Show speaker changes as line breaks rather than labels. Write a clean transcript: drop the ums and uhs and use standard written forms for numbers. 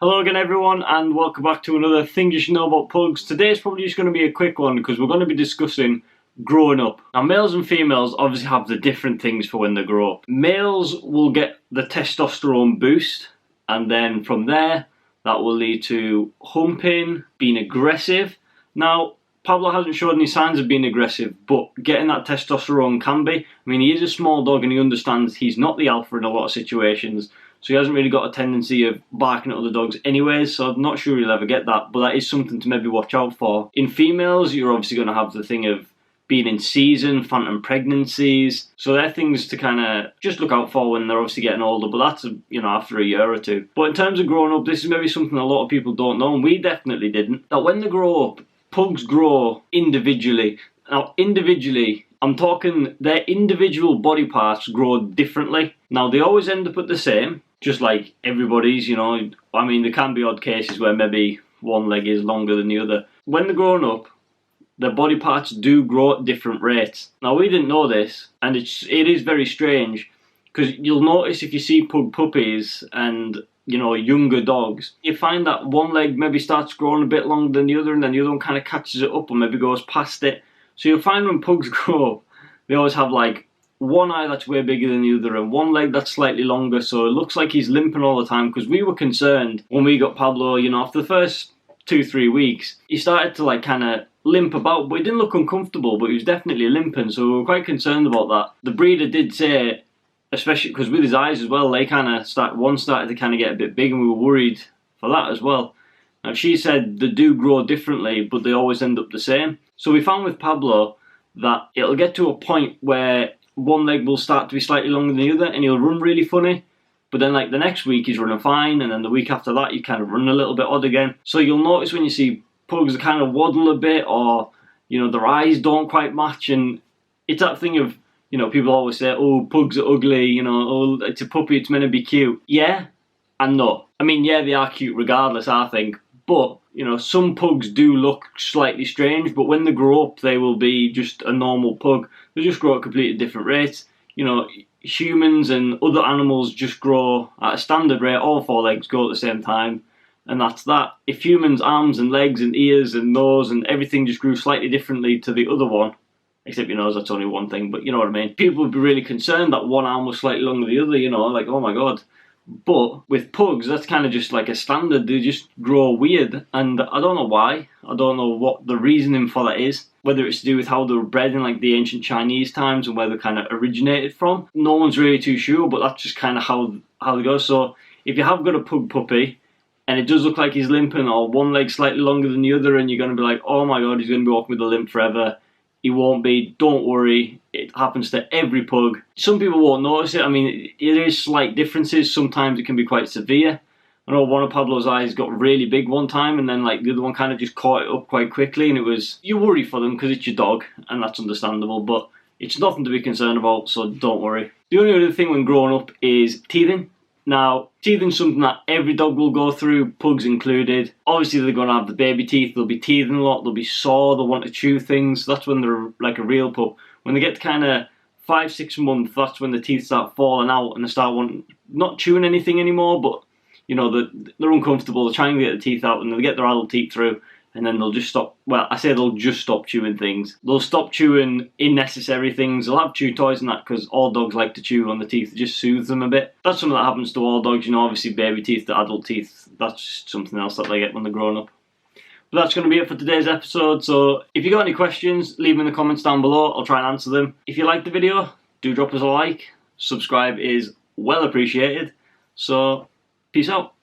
Hello again everyone, and welcome back to another thing you should know about pugs. Today's probably just going to be a quick one because we're going to be discussing growing up. Now, males and females obviously have the different things for when they grow up. Males will get the testosterone boost, and then from there that will lead to humping, being aggressive. Now, Pablo hasn't showed any signs of being aggressive, but getting that testosterone can be. I mean, he is a small dog and he understands he's not the alpha in a lot of situations. So he hasn't really got a tendency of barking at other dogs anyways, so I'm not sure he'll ever get that, but that is something to maybe watch out for. In females, you're obviously going to have the thing of being in season, phantom pregnancies, so they're things to kind of just look out for when they're obviously getting older, but that's, after a year or two. But in terms of growing up, this is maybe something a lot of people don't know, and we definitely didn't, that when they grow up, pugs grow individually. Now, individually, I'm talking their individual body parts grow differently. Now, they always end up at the same, just like everybody's, I mean, there can be odd cases where maybe one leg is longer than the other. When they're growing up, their body parts do grow at different rates. Now, we didn't know this, and it is very strange, because you'll notice if you see pug puppies and, younger dogs, you find that one leg maybe starts growing a bit longer than the other, and then the other one kind of catches it up or maybe goes past it. So you'll find when pugs grow up, they always have like one eye that's way bigger than the other and one leg that's slightly longer, so it looks like he's limping all the time, because we were concerned when we got Pablo, after the first 2-3 weeks, he started to kind of limp about, but he didn't look uncomfortable, but he was definitely limping, so we were quite concerned about that. The breeder did say, especially because with his eyes as well, they started to kind of get a bit big, and we were worried for that as well. Now, she said they do grow differently, but they always end up the same. So we found with Pablo that it'll get to a point where one leg will start to be slightly longer than the other, and he'll run really funny. But then the next week he's running fine, and then the week after that you kind of run a little bit odd again. So you'll notice when you see pugs kind of waddle a bit, or their eyes don't quite match, and it's that thing of people always say, oh, pugs are ugly, oh, it's a puppy, it's meant to be cute. Yeah and no. I mean, yeah, they are cute regardless, I think, but some pugs do look slightly strange, but when they grow up, they will be just a normal pug. They just grow at completely different rates. Humans and other animals just grow at a standard rate. All four legs go at the same time, and that's that. If humans' arms and legs and ears and nose and everything just grew slightly differently to the other one, except your nose, that's only one thing, but you know what I mean. People would be really concerned that one arm was slightly longer than the other, like, oh my god. But with pugs, that's kind of just like a standard. They just grow weird, and I don't know why. I don't know what the reasoning for that is. Whether it's to do with how they were bred in the ancient Chinese times and where they kind of originated from. No one's really too sure, but that's just kind of how they go. So if you have got a pug puppy and it does look like he's limping, or one leg slightly longer than the other, and you're going to be like, oh my god, he's going to be walking with a limp forever. He won't be, don't worry, it happens to every pug. Some people won't notice it. I mean, there is slight differences. Sometimes it can be quite severe. I know one of Pablo's eyes got really big one time, and then the other one kind of just caught it up quite quickly, and you worry for them because it's your dog, and that's understandable, but it's nothing to be concerned about, so don't worry. The only other thing when growing up is teething. Now, teething's something that every dog will go through, pugs included. Obviously, they're going to have the baby teeth, they'll be teething a lot, they'll be sore, they'll want to chew things. That's when they're like a real pup. When they get to kind of 5-6 months, that's when the teeth start falling out and they start not chewing anything anymore, but they're uncomfortable, they're trying to get the teeth out, and they'll get their adult teeth through, and then they'll just stop. Well, I say they'll just stop chewing things. They'll stop chewing unnecessary things. They'll have chew toys and that, because all dogs like to chew on the teeth. It just soothes them a bit. That's something that happens to all dogs. Obviously baby teeth to adult teeth, that's just something else that they get when they're growing up. But that's going to be it for today's episode. So if you got any questions, leave them in the comments down below. I'll try and answer them. If you liked the video, do drop us a like. Subscribe is well appreciated. So peace out.